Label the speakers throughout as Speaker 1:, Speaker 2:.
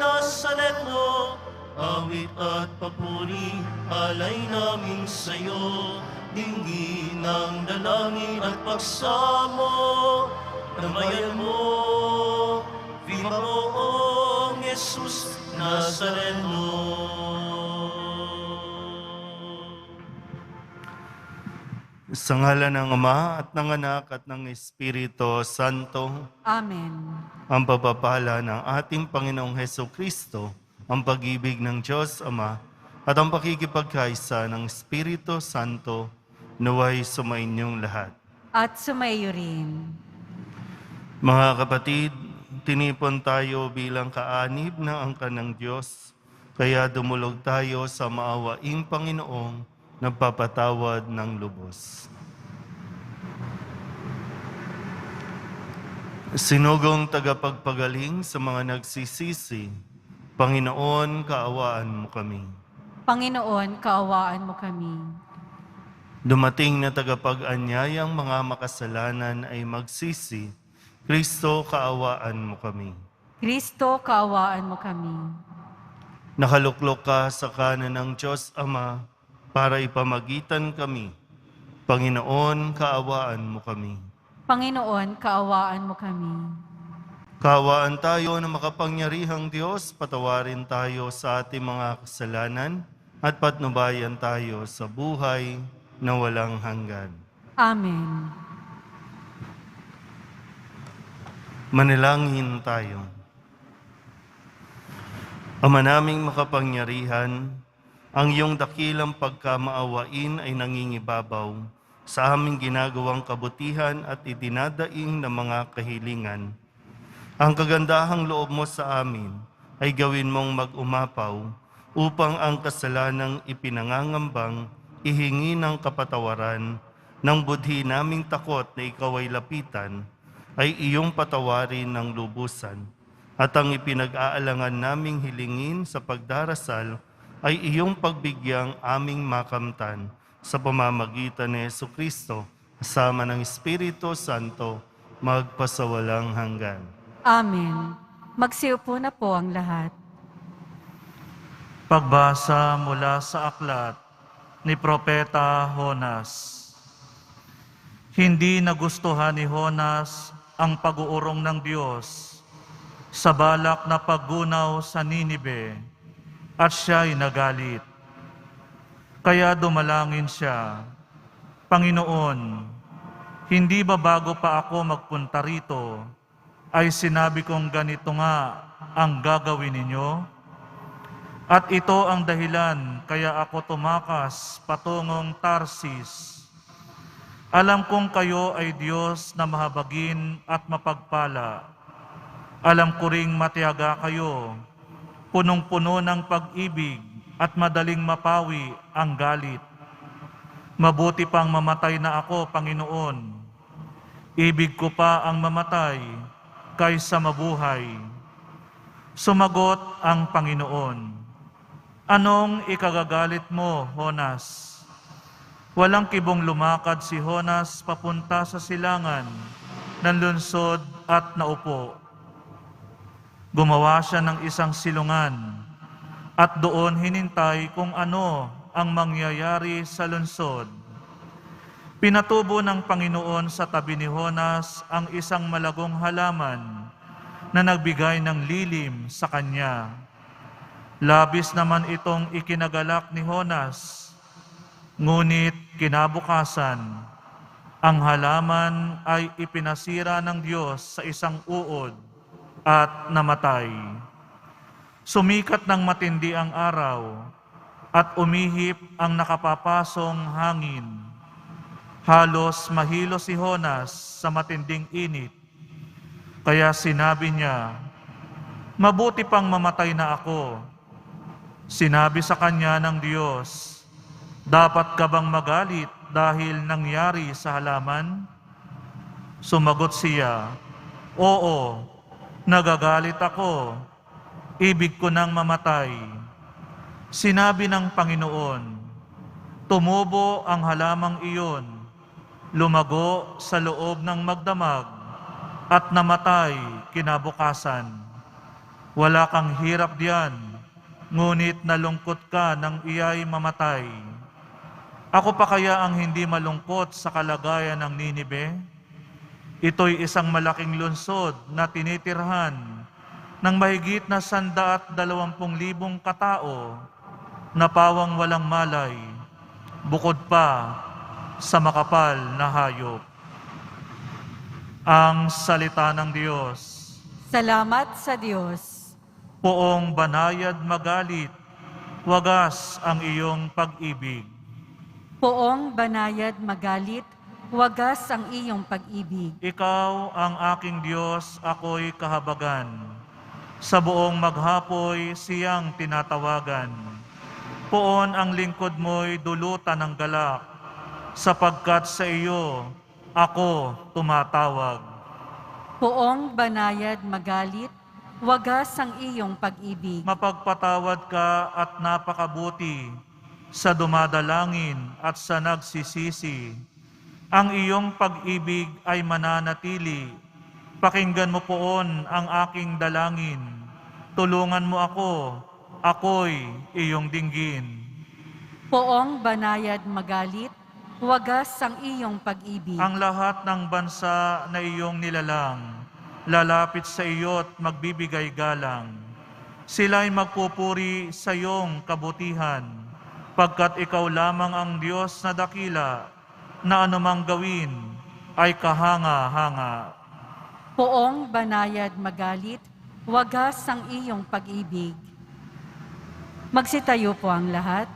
Speaker 1: Nazareno, awit at papuri, alay namin sa'yo. Dinggin ng dalangin at pagsamo, namayan mo, viva moong Jesus Nazareno. Sa ngalan ng Ama at ng Anak at ng Espiritu Santo.
Speaker 2: Amen.
Speaker 1: Ang pagpapala ng ating Panginoong Hesukristo, ang pag-ibig ng Diyos Ama, at ang pakikipagkaisa ng Espiritu Santo, naway sumainyong lahat.
Speaker 2: At sumayo rin.
Speaker 1: Mga kapatid, tinipon tayo bilang kaanib ng angkan ng Diyos, kaya dumulog tayo sa maawaing Panginoong nagpapatawad ng lubos. Sinugong tagapagpagaling sa mga nagsisisi, Panginoon, kaawaan mo kami.
Speaker 2: Panginoon, kaawaan mo kami.
Speaker 1: Dumating na tagapag-anyayang mga makasalanan ay magsisi, Kristo, kaawaan mo kami.
Speaker 2: Kristo, kaawaan mo kami.
Speaker 1: Nakaluklok ka sa kanan ng Diyos Ama para ipamagitan kami. Panginoon, kaawaan mo kami.
Speaker 2: Panginoon, kaawaan mo kami.
Speaker 1: Kaawaan tayo na makapangyarihang Diyos, patawarin tayo sa ating mga kasalanan at patnubayan tayo sa buhay na walang hanggan.
Speaker 2: Amen.
Speaker 1: Manalangin tayo. Ama naming makapangyarihan, ang iyong dakilang pagkamaawain ay nangingibabaw sa aming ginagawang kabutihan at itinadaing ng mga kahilingan. Ang kagandahang loob mo sa amin ay gawin mong mag-umapaw upang ang kasalanang ipinangangambang ihingi ng kapatawaran ng budhi naming takot na ikaw ay lapitan, ay iyong patawarin ng lubusan. At ang ipinag-aalangan naming hilingin sa pagdarasal ay iyong pagbigyang aming makamtan sa pamamagitan ni Jesucristo, kasama ng Espiritu Santo, magpasawalang hanggan.
Speaker 2: Amen. Magsiupo na po ang lahat.
Speaker 3: Pagbasa mula sa aklat ni Propeta Jonas. Hindi nagustuhan ni Jonas ang pag-uurong ng Diyos sa balak na paggunaw sa Ninibe at siya'y nagalit. Kaya dumalangin siya, Panginoon, hindi ba bago pa ako magpunta rito, ay sinabi kong ganito nga ang gagawin ninyo? At ito ang dahilan kaya ako tumakas patungong Tarsis. Alam kong kayo ay Diyos na mahabagin at mapagpala. Alam ko ring matiyaga kayo, punong-puno ng pag-ibig at madaling mapawi ang galit. Mabuti pang mamatay na ako, Panginoon. Ibig ko pa ang mamatay kaysa mabuhay. Sumagot ang Panginoon, anong ikagagalit mo, Jonas? Walang kibong lumakad si Jonas papunta sa silangan, nanlunsod at naupo. Gumawa siya ng isang silungan at doon hinintay kung ano ang mangyayari sa lungsod. Pinatubo ng Panginoon sa tabi ni Jonas ang isang malagong halaman na nagbigay ng lilim sa kanya. Labis naman itong ikinagalak ni Jonas, ngunit kinabukasan, ang halaman ay ipinasira ng Diyos sa isang uod at namatay. Sumikat ng matindi ang araw at umihip ang nakapapasong hangin. Halos mahilo si Jonas sa matinding init. Kaya sinabi niya, mabuti pang mamatay na ako. Sinabi sa kanya ng Diyos, dapat ka bang magalit dahil nangyari sa halaman? Sumagot siya, oo, nagagalit ako. Ibig ko nang mamatay. Sinabi ng Panginoon, tumubo ang halamang iyon, lumago sa loob ng magdamag, at namatay kinabukasan. Wala kang hirap diyan, ngunit nalungkot ka nang iya'y mamatay. Ako pa kaya ang hindi malungkot sa kalagayan ng Ninibe? Ito'y isang malaking lungsod na tinitirhan ng mahigit na 120,000 katao na pawang walang malay, bukod pa sa makapal na hayop. Ang salita ng Diyos.
Speaker 2: Salamat sa Diyos.
Speaker 3: Poong banayad magalit, wagas ang iyong pag-ibig.
Speaker 2: Poong banayad magalit, wagas ang iyong pag-ibig.
Speaker 3: Ikaw ang aking Diyos, ako'y kahabagan. Sa buong maghapoy siyang tinatawagan. Poon ang lingkod mo'y dulutan ng galak, sapagkat sa iyo ako tumatawag.
Speaker 2: Poong banayad magalit, wagas ang iyong pag-ibig.
Speaker 3: Mapagpatawad ka at napakabuti sa dumadalangin at sa nagsisisi. Ang iyong pag-ibig ay mananatili. Pakinggan mo poon ang aking dalangin. Tulungan mo ako, ako'y iyong dinggin.
Speaker 2: Poong banayad magalit, wagas ang iyong pag-ibig.
Speaker 3: Ang lahat ng bansa na iyong nilalang, lalapit sa iyo't magbibigay galang. Sila'y magpupuri sa iyong kabutihan, pagkat ikaw lamang ang Diyos na dakila, na anumang gawin ay kahanga-hanga.
Speaker 2: Poong banayad magalit, wagas ang iyong pag-ibig. Magsitayo po ang lahat.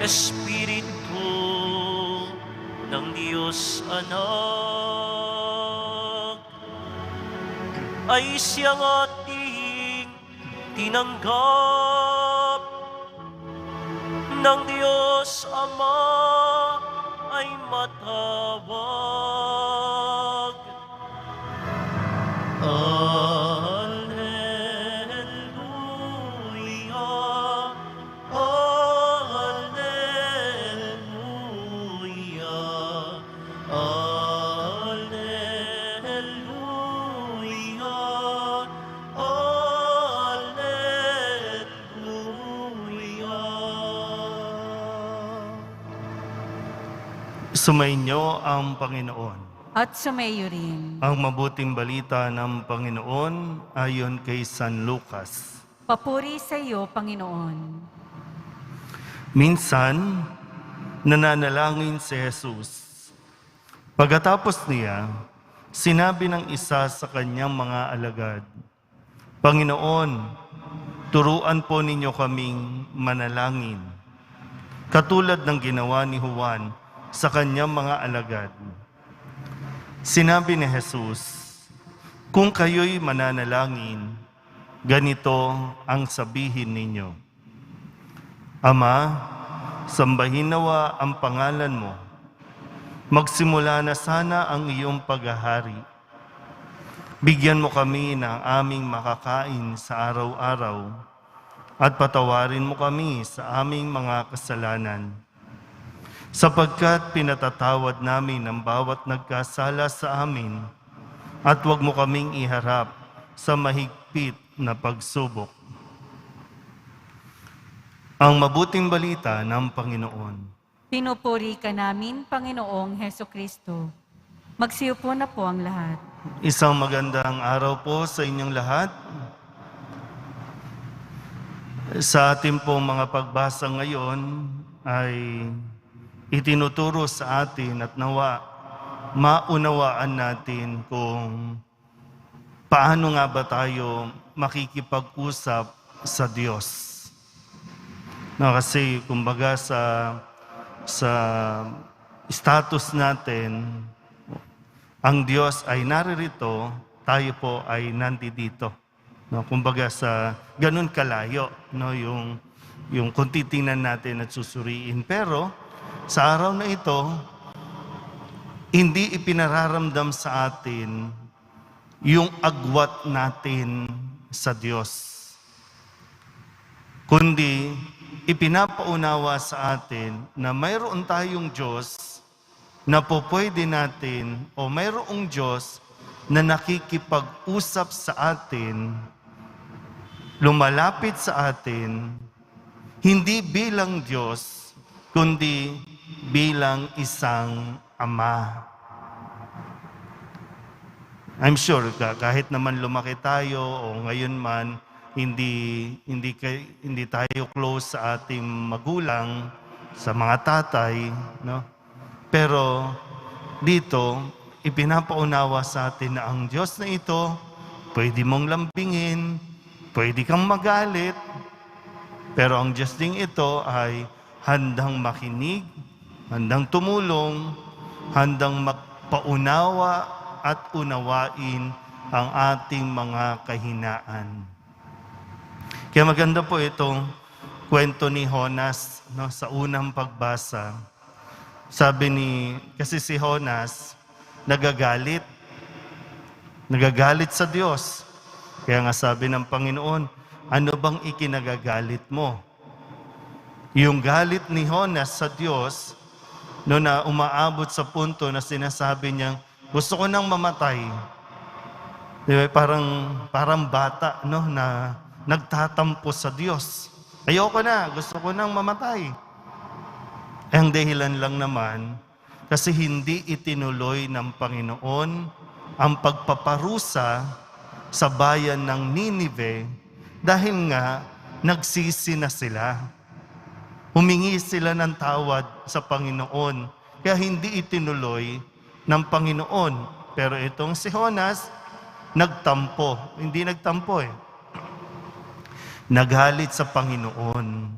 Speaker 4: Espiritu ng Diyos Anak, ay siyang ating tinanggap. Ng Diyos Ama ay matawag. Alleluia, Alleluia, Alleluia, Alleluia.
Speaker 1: Sumainyo ang Panginoon.
Speaker 2: At sumayo rin.
Speaker 1: Ang mabuting balita ng Panginoon ayon kay San Lucas.
Speaker 2: Papuri sa iyo, Panginoon.
Speaker 1: Minsan, nananalangin si Jesus. Pagkatapos niya, sinabi ng isa sa kanyang mga alagad, Panginoon, turuan po ninyo kaming manalangin, katulad ng ginawa ni Juan sa kanyang mga alagad. Sinabi ni Jesus, kung kayo'y mananalangin, ganito ang sabihin ninyo. Ama, sambahin nawa ang pangalan mo. Magsimula na sana ang iyong paghahari. Bigyan mo kami ng aming makakain sa araw-araw at patawarin mo kami sa aming mga kasalanan. Sapagkat pinatatawad namin ang bawat nagkasala sa amin at huwag mo kaming iharap sa mahigpit na pagsubok. Ang mabuting balita ng Panginoon.
Speaker 2: Pinupuri ka namin, Panginoong Heso Kristo. Magsiupo na po ang lahat.
Speaker 1: Isang magandang araw po sa inyong lahat. Sa ating pong mga pagbasa ngayon ay itinuturo sa atin at nawa maunawaan natin kung paano nga ba tayo makikipag-usap sa Diyos. Kasi kumbaga sa status natin, ang Diyos ay naririto, tayo po ay nandito. No, kumbaga sa ganun kalayo, no, yung kung titingnan natin at susuriin. Pero sa araw na ito, hindi ipinararamdam sa atin yung agwat natin sa Diyos, kundi ipinapaunawa sa atin na mayroon tayong Diyos na po pwede natin, o mayroong Diyos na nakikipag-usap sa atin, lumalapit sa atin, hindi bilang Diyos, kundi bilang isang Ama. I'm sure kahit naman lumaki tayo o ngayon man hindi tayo close sa ating magulang, sa mga tatay, no? Pero dito ipinapaunawa sa atin na ang Diyos na ito pwede mong lambingin, pwede kang magalit, pero ang Diyos ding ito ay handang makinig, handang tumulong, handang magpaunawa at unawain ang ating mga kahinaan. Kaya maganda po itong kwento ni Jonas, no, sa unang pagbasa. Kasi si Jonas nagagalit sa Diyos. Kaya nga sabi ng Panginoon, ano bang ikinagagalit mo? Yung galit ni Jonas sa Diyos, no, na umaabot sa punto na sinasabi niya, gusto ko nang mamatay. Diba? Parang bata, no, na nagtatampo sa Diyos. Ayoko na, gusto ko nang mamatay. Ang dahilan lang naman, kasi hindi itinuloy ng Panginoon ang pagpaparusa sa bayan ng Ninive dahil nga nagsisi na sila. Humingi sila ng tawad sa Panginoon, kaya hindi itinuloy ng Panginoon. Pero itong si Jonas, nagtampo. Hindi nagtampo eh. Naghalit sa Panginoon.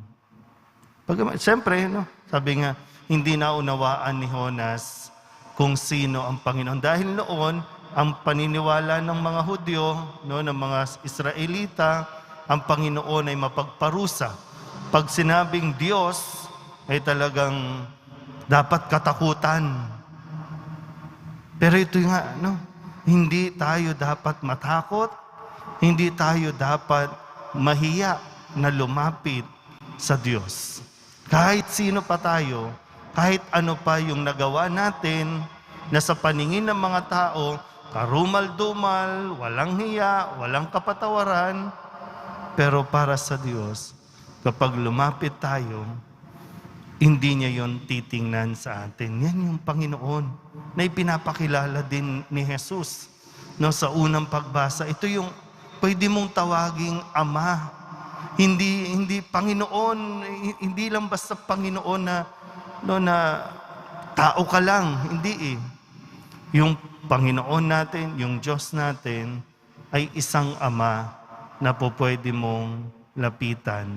Speaker 1: Siyempre, no, sabi nga, hindi naunawaan ni Jonas kung sino ang Panginoon. Dahil noon, ang paniniwala ng mga Hudyo, no, ng mga Israelita, ang Panginoon ay mapagparusa. Pag sinabing Diyos, ay talagang dapat katakutan. Pero ito nga, no, hindi tayo dapat matakot, hindi tayo dapat mahiya na lumapit sa Diyos. Kahit sino pa tayo, kahit ano pa yung nagawa natin, na sa paningin ng mga tao, karumal-dumal, walang hiya, walang kapatawaran, pero para sa Diyos, kapag lumapit tayo, hindi niya yon titingnan sa atin. Yan yung Panginoon na ipinapakilala din ni Jesus, no, sa unang pagbasa. Ito yung pwede mong tawaging Ama. Hindi Panginoon, hindi lang basta Panginoon na, no, na tao ka lang. Hindi eh. Yung Panginoon natin, yung Diyos natin, ay isang Ama na po pwede mong lapitan.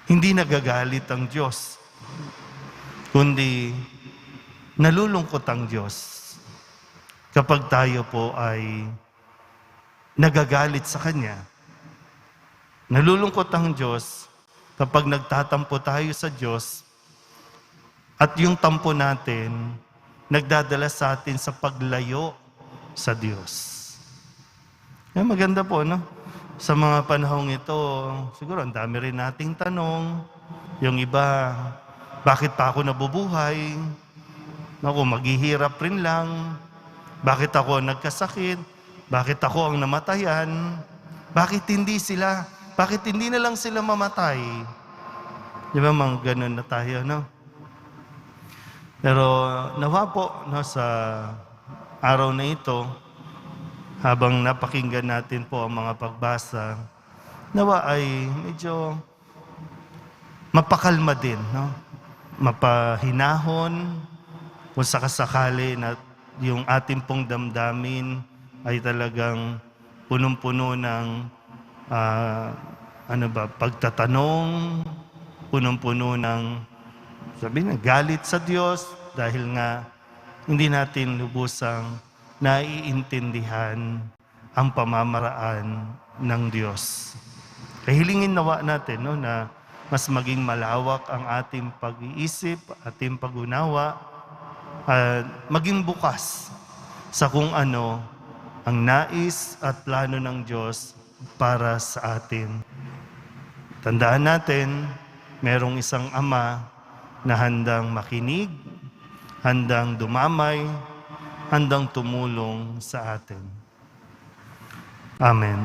Speaker 1: Hindi nagagalit ang Diyos, kundi nalulungkot ang Diyos kapag tayo po ay nagagalit sa Kanya. Nalulungkot ang Diyos kapag nagtatampo tayo sa Diyos at yung tampo natin nagdadala sa atin sa paglayo sa Diyos. Kaya maganda po, no? Sa mga panahong ito, siguro ang dami rin nating tanong. Yung iba, bakit pa ako nabubuhay? Naku, maghihirap rin lang. Bakit ako nagkasakit? Bakit ako ang namatayan? Bakit hindi sila? Bakit hindi na lang sila mamatay? Di ba, mga ganun na tayo, no? Pero nawa po, no, sa araw na ito, habang napakinggan natin po ang mga pagbasa, nawa ay medyo mapakalma din, no? Mapahinahon, kung sakasakali na yung ating pong damdamin ay talagang punong-puno ng pagtatanong, punong-puno ng galit sa Diyos dahil nga hindi natin lubusang naiintindihan ang pamamaraan ng Diyos. Kahilingin nawa natin no, na mas maging malawak ang ating pag-iisip, ating pag-unawa, at maging bukas sa kung ano ang nais at plano ng Diyos para sa atin. Tandaan natin, merong isang Ama na handang makinig, handang dumamay, handang tumulong sa atin. Amen.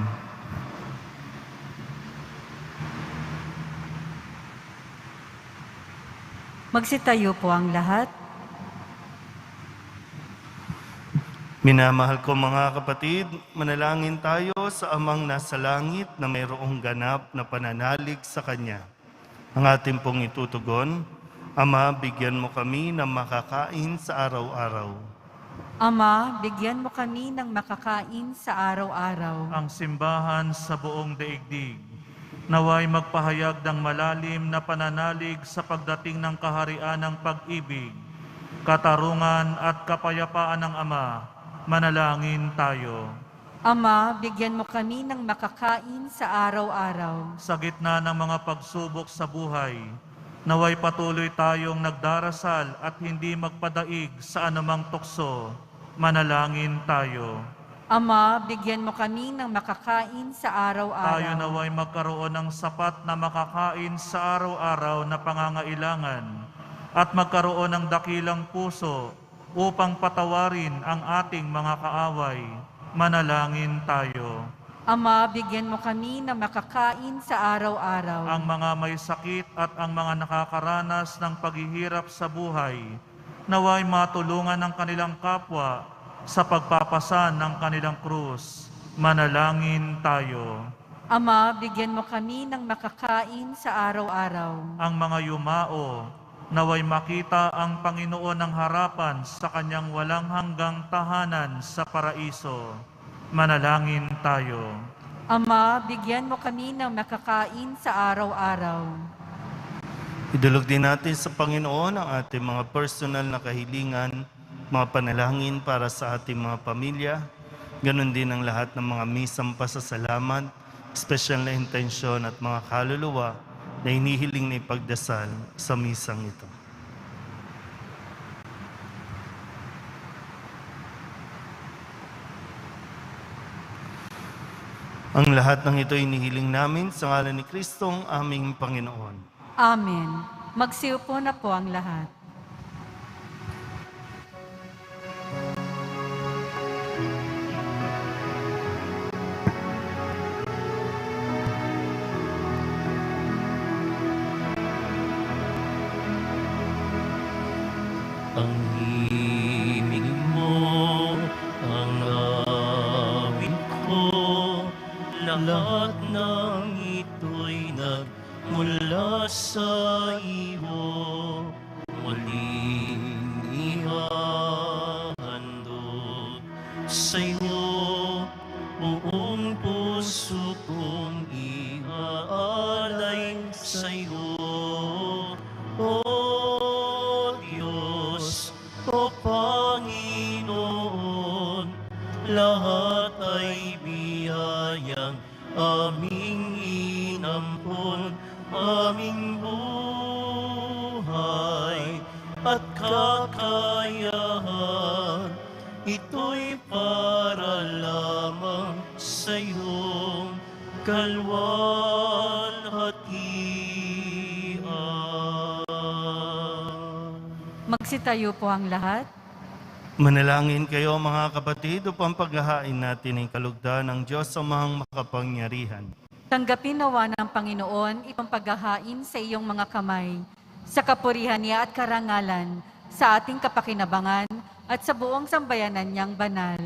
Speaker 2: Magsitayo po ang lahat.
Speaker 1: Minamahal ko mga kapatid, manalangin tayo sa Amang nasa langit na mayroong ganap na pananalig sa Kanya. Ang ating pong itutugon, Ama, bigyan mo kami ng makakain sa araw-araw.
Speaker 2: Ama, bigyan mo kami ng makakain sa araw-araw.
Speaker 3: Ang simbahan sa buong daigdig, naway magpahayag ng malalim na pananalig sa pagdating ng kaharian ng pag-ibig, katarungan at kapayapaan ng Ama. Manalangin tayo.
Speaker 2: Ama, bigyan mo kami ng makakain sa araw-araw.
Speaker 3: Sa gitna ng mga pagsubok sa buhay, naway patuloy tayong nagdarasal at hindi magpadaig sa anumang tukso. Manalangin tayo.
Speaker 2: Ama, bigyan mo kami ng makakain sa araw-araw.
Speaker 3: Tayo naway magkaroon ng sapat na makakain sa araw-araw na pangangailangan at magkaroon ng dakilang puso upang patawarin ang ating mga kaaway. Manalangin tayo.
Speaker 2: Ama, bigyan mo kami ng makakain sa araw-araw.
Speaker 3: Ang mga may sakit at ang mga nakakaranas ng paghihirap sa buhay, naway matulungan ng kanilang kapwa sa pagpapasan ng kanilang krus. Manalangin tayo.
Speaker 2: Ama, bigyan mo kami ng makakain sa araw-araw.
Speaker 3: Ang mga yumao, naway makita ang Panginoon ng harapan sa kanyang walang hanggang tahanan sa paraiso. Manalangin tayo.
Speaker 2: Ama, bigyan mo kami ng makakain sa araw-araw.
Speaker 1: Idulog din natin sa Panginoon ang ating mga personal na kahilingan, mga panalangin para sa ating mga pamilya, ganon din ang lahat ng mga misang pasasalamat, special na intensyon at mga kaluluwa na hinihiling na ipagdasal sa misang ito. Ang lahat ng ito inihiling namin sa ngalan ni Kristong aming Panginoon.
Speaker 2: Amen. Magsiupo na po ang lahat.
Speaker 4: Ang himig mo, ang awit ko, lahat ng ito'y nagmula sa iyo. Muling ihahandog sa'yo, buong puso kong iaalay sa'yo. O Diyos, o Panginoon, lahat ay biyayang aming inampon, aming buhay at kakayahan. Ito'y para lamang sa iyong kalwalhatian.
Speaker 2: Magsitayo po ang lahat.
Speaker 1: Manalangin kayo mga kapatid upang paghahain natin ang kalugdan ng Diyos sa mga makapangyarihan.
Speaker 2: Tanggapin nawa ng Panginoon itong paghahain sa iyong mga kamay, sa kapurihan niya at karangalan, sa ating kapakinabangan at sa buong sambayanan niyang banal.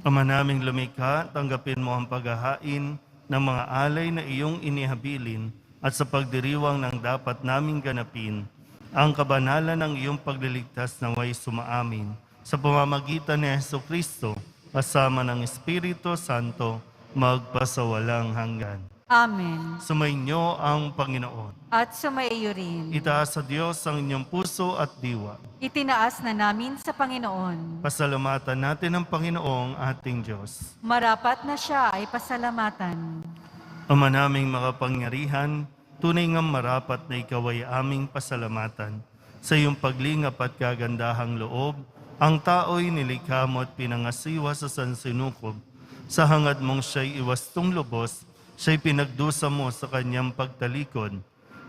Speaker 1: Ama naming lumikha, tanggapin mo ang paghahain ng mga alay na iyong inihabilin at sa pagdiriwang ng dapat naming ganapin, ang kabanalan ng iyong pagliligtas na way sumaamin sa pamamagitan ni Jesucristo kasama ng Espiritu Santo magpasawalang hanggan.
Speaker 2: Amen.
Speaker 1: Sumainyo ang Panginoon.
Speaker 2: At sumaiyo rin.
Speaker 1: Itaas sa Diyos ang inyong puso at diwa.
Speaker 2: Itinaas na namin sa Panginoon.
Speaker 1: Pasalamatan natin ang Panginoong ating Diyos.
Speaker 2: Marapat na siya ay pasalamatan.
Speaker 1: Ama naming makapangyarihan, tunay ngang marapat na ikaw ay aming pasalamatan. Sa iyong paglingap at kagandahang loob, ang tao'y nilikha mo at pinangasiwa sa sansinukob. Sa hangad mong siya'y iwastong lubos, siya'y pinagdusa mo sa kanyang pagtalikod.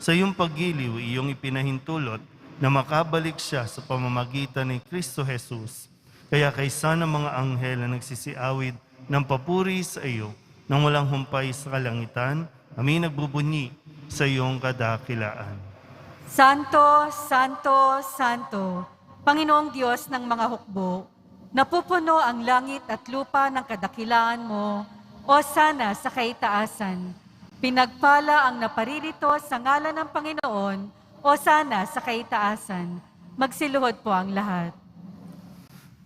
Speaker 1: Sa iyong paggiliw, iyong ipinahintulot na makabalik siya sa pamamagitan ni Kristo Jesus. Kaya kaysa ng mga anghel na nagsisiawid ng papuri sa iyo, nang walang humpay sa kalangitan, kami nagbubunyi sa iyong kadakilaan.
Speaker 2: Santo, Santo, Santo, Panginoong Diyos ng mga hukbo, napupuno ang langit at lupa ng kadakilaan mo, o sana sa kaitaasan. Pinagpala ang naparirito sa ngalan ng Panginoon, o sana sa kaitaasan. Magsiluhod po ang lahat.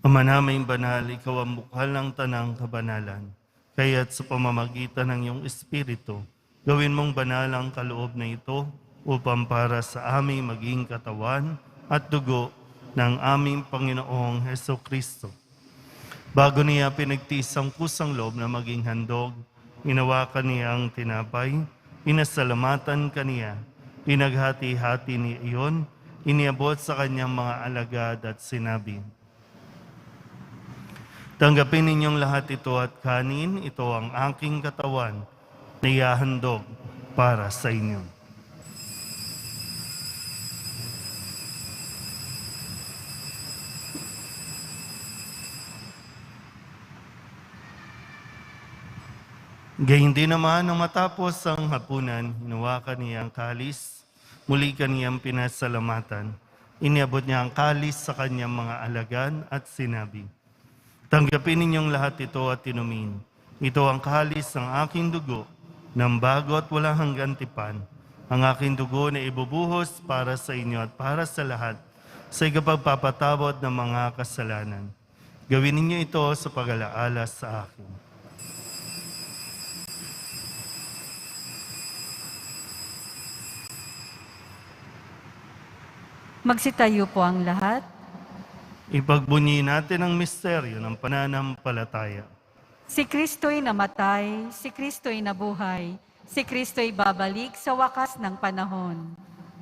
Speaker 1: Ama naming banal, ikaw ang bukal ng tanang kabanalan. Kaya't sa pamamagitan ng iyong Espiritu, gawin mong banal ang kaloob na ito upang para sa aming maging katawan at dugo ng aming Panginoong Hesukristo. Bago niya pinagtiis ang kusang loob na maging handog, inawakan niya ang tinapay, pinasalamatan kaniya, pinaghati-hati niya iyon, iniabot sa kanyang mga alagad at sinabi, "Tanggapin ninyong lahat ito at kanin, ito ang aking katawan na ihahandog para sa inyo." Gayun din naman nang matapos ang hapunan, hinawakan niya ang kalis, muli kaniyang pinasalamatan. Iniabot niya ang kalis sa kanyang mga alagad at sinabi, "Tanggapin ninyong lahat ito at inumin. Ito ang kalis ng aking dugo, ng bago at walang hanggang tipan. Ang aking dugo na ibubuhos para sa inyo at para sa lahat, sa ikapagpapatawad ng mga kasalanan. Gawin ninyo ito sa pag-alaala sa akin."
Speaker 2: Magsitayo po ang lahat.
Speaker 1: Ipagbunyi natin ang misteryo ng pananampalataya.
Speaker 2: Si Kristo'y namatay, si Kristo'y nabuhay, si Kristo'y babalik sa wakas ng panahon.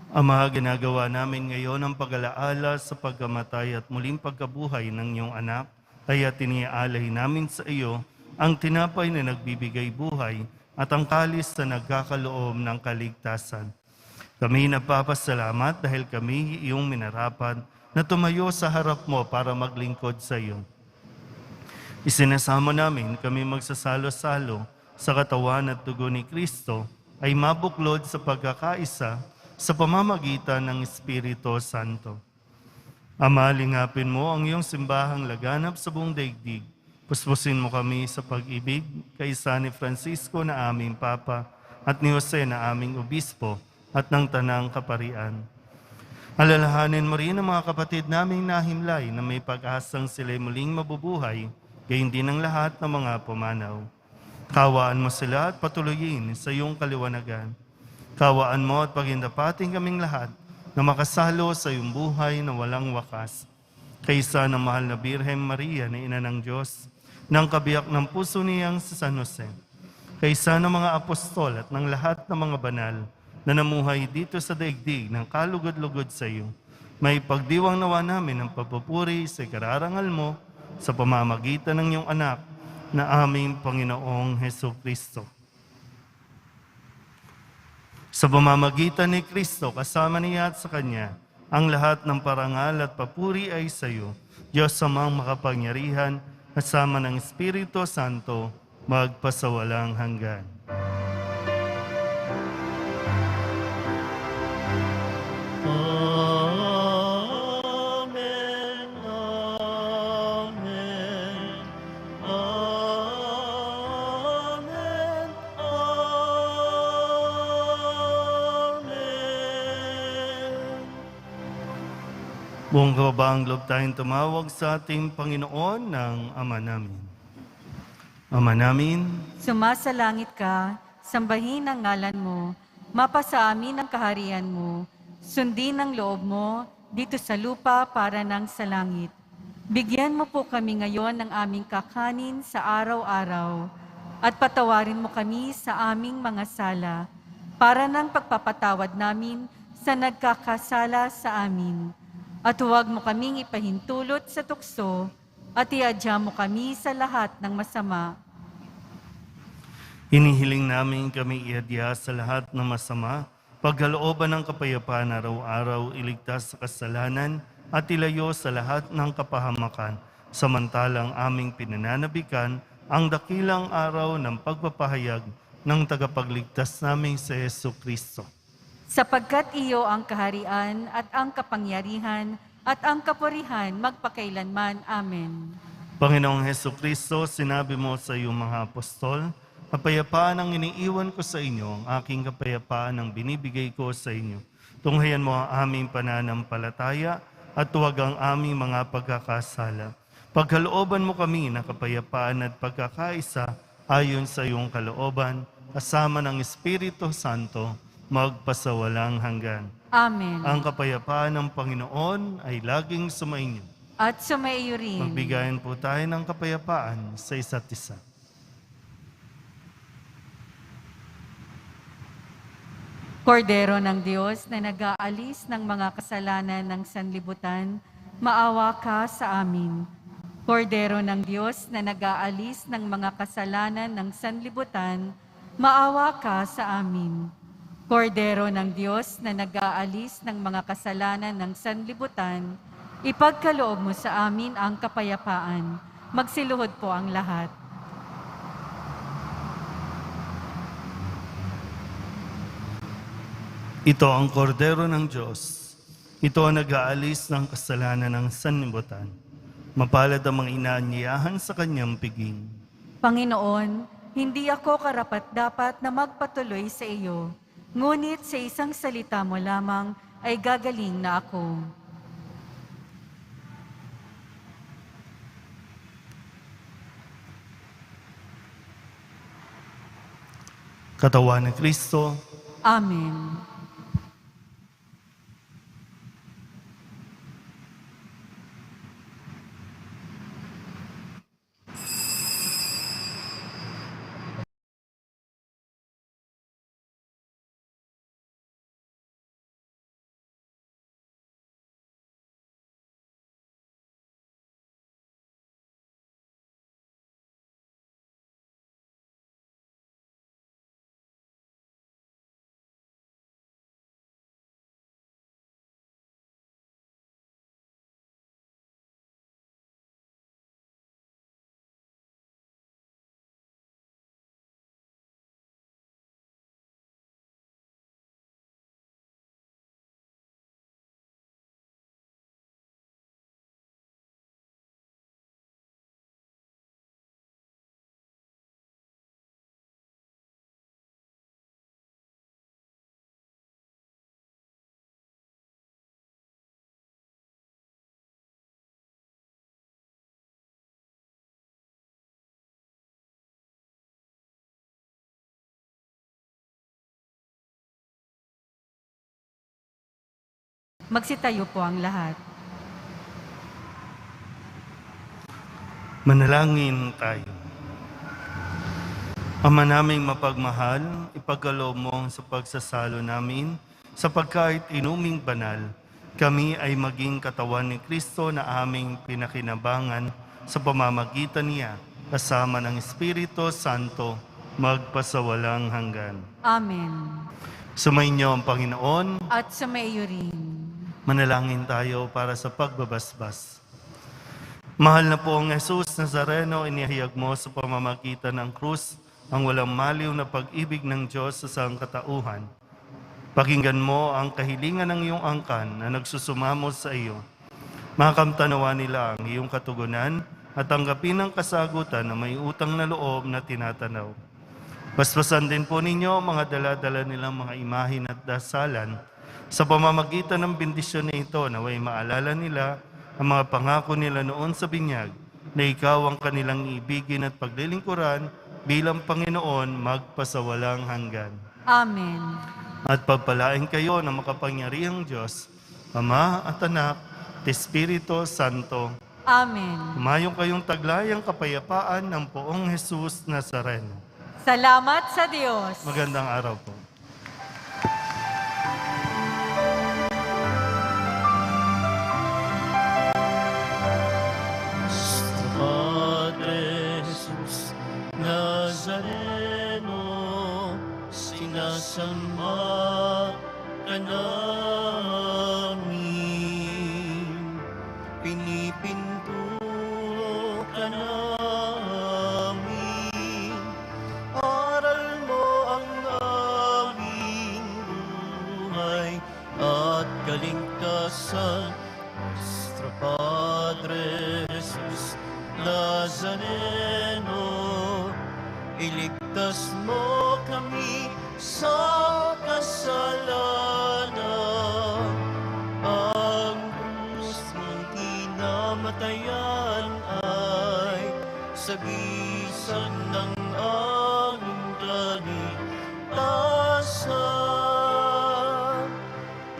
Speaker 1: Ama, ginagawa namin ngayon ang pag-alaala sa pagkamatay at muling pagkabuhay ng iyong anak, kaya tiniaalay namin sa iyo ang tinapay na nagbibigay buhay at ang kalis na nagkakaloob ng kaligtasan. Kami nagpapasalamat dahil kami iyong minarapan na tumayo sa harap mo para maglingkod sa iyo. Isinasamo namin kami magsasalo-salo sa katawan at dugo ni Kristo ay mabuklod sa pagkakaisa sa pamamagitan ng Espiritu Santo. Ama, lingapin mo ang iyong simbahang laganap sa buong daigdig. Puspusin mo kami sa pag-ibig kaysa ni Francisco na aming Papa at ni Jose na aming Obispo at ng Tanang Kaparian. Alalahanin mo rin ang mga kapatid naming nahimlay na may pag-asang sila'y muling mabubuhay, gayon din ang lahat ng mga pumanaw. Kawaan mo sila at patuloyin sa iyong kaliwanagan. Kawaan mo at pagindapating kaming lahat na makasalo sa iyong buhay na walang wakas. Kaysa ng mahal na Birhen Maria na Ina ng Diyos, ng kabiyak ng puso niyang si San Jose. Kaysa ng mga apostol at ng lahat ng mga banal na namuhay dito sa daigdig ng kalugod-lugod sa iyo, may pagdiwang nawa namin ang papupuri sa ikararangal mo sa pamamagitan ng iyong anak na aming Panginoong Hesukristo. Sa pamamagitan ni Kristo, kasama niya at sa Kanya, ang lahat ng parangal at papuri ay sa iyo, Diyos amang makapangyarihan, kasama ng Espiritu Santo, magpasawalang hanggan.
Speaker 4: Amen, amen, amen, amen.
Speaker 1: Buong kababaang loob tayong tumawag sa ating Panginoon ng Ama namin. Ama namin,
Speaker 2: Sumasalangit ka, sambahin ang ngalan mo, mapasa amin ang kaharian mo, sundin ang loob mo dito sa lupa para nang sa langit. Bigyan mo po kami ngayon ng aming kakanin sa araw-araw at patawarin mo kami sa aming mga sala para ng pagpapatawad namin sa nagkakasala sa amin. At huwag mo kaming ipahintulot sa tukso at iadya mo kami sa lahat ng masama.
Speaker 1: Hinihiling namin kami iadya sa lahat ng masama, pagkalooban ng kapayapaan araw-araw, iligtas sa kasalanan at ilayo sa lahat ng kapahamakan, samantalang aming pinananabikan ang dakilang araw ng pagpapahayag ng tagapagligtas naming si Jesucristo.
Speaker 2: Sapagkat iyo ang kaharian at ang kapangyarihan at ang kapurihan magpakailanman. Amen.
Speaker 1: Panginoong Jesucristo, sinabi mo sa iyong mga apostol, kapayapaan ang iniiwan ko sa inyo, ang aking kapayapaan ang binibigay ko sa inyo. Tunghayan mo ang aming pananampalataya at huwag ang aming mga pagkakasala. Pagkalooban mo kami na kapayapaan at pagkakaisa ayon sa iyong kalooban, kasama ng Espiritu Santo, magpasawalang hanggan.
Speaker 2: Amen.
Speaker 1: Ang kapayapaan ng Panginoon ay laging sumainyo.
Speaker 2: At sumaiyo rin.
Speaker 1: Magbigayan po tayo ng kapayapaan sa isa't isa.
Speaker 2: Kordero ng Diyos na nag-aalis ng mga kasalanan ng sanlibutan, maawa ka sa amin. Kordero ng Diyos na nag-aalis ng mga kasalanan ng sanlibutan, maawa ka sa amin. Kordero ng Diyos na nag-aalis ng mga kasalanan ng sanlibutan, ipagkaloob mo sa amin ang kapayapaan. Magsiluhod po ang lahat.
Speaker 1: Ito ang kordero ng Diyos. Ito ang nag-aalis ng kasalanan ng sanlibutan. Mapalad ang mga inaanyayahan sa kanyang piging.
Speaker 2: Panginoon, hindi ako karapat-dapat na magpatuloy sa iyo, ngunit sa isang salita mo lamang ay gagaling na ako.
Speaker 1: Katawan ni Kristo,
Speaker 2: Amen. Magsitayo po ang lahat.
Speaker 1: manalangin tayo. Ama naming mapagmahal, ipagkaloob mo sa pagsasalo namin sa pagkait inuming banal, kami ay maging katawan ni Kristo na aming pinakinabangan sa pamamagitan niya, kasama ng Espiritu Santo, magpasawalang hanggan.
Speaker 2: Amen.
Speaker 1: Sumainyo ang Panginoon.
Speaker 2: At sumaiyo rin.
Speaker 1: Manalangin tayo para sa pagbabasbas. Mahal na po ang Jesus Nazareno, inihayag mo sa pamamagitan ng krus ang walang maliw na pag-ibig ng Diyos sa sangkatauhan. Pakinggan mo ang kahilingan ng iyong angkan na nagsusumamo sa iyo. Makamtanawa nila ang iyong katugunan at tanggapin ang kasagutan na may utang na loob na tinatanaw. Basbasan din po ninyo mga dala-dala nilang mga imahin at dasalan sa pamamagitan ng bendisyon na ito, naway maalala nila ang mga pangako nila noon sa binyag na ikaw ang kanilang ibigin at paglilingkuran bilang Panginoon magpasawalang hanggan.
Speaker 2: Amen.
Speaker 1: At pagpalain kayo ng makapangyarihang Diyos, Ama at Anak, at Espiritu Santo.
Speaker 2: Amen.
Speaker 1: Humayong kayong taglayang kapayapaan ng poong Jesus Nazareno.
Speaker 2: Salamat sa Diyos.
Speaker 1: Magandang araw po.
Speaker 4: Padre Jesus Nazareno, sinasamba ka namin, pinipinto ka namin, aral mo ang aming buhay at kaligtasan. Nuestro Padre Jesus Nazareno, iligtas mo kami sa kasalanan. Ang krus mong kinamatayan ay sagisan ng aming kaligtasan.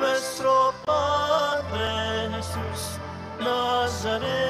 Speaker 4: Nuestro Padre Jesus Nazareno,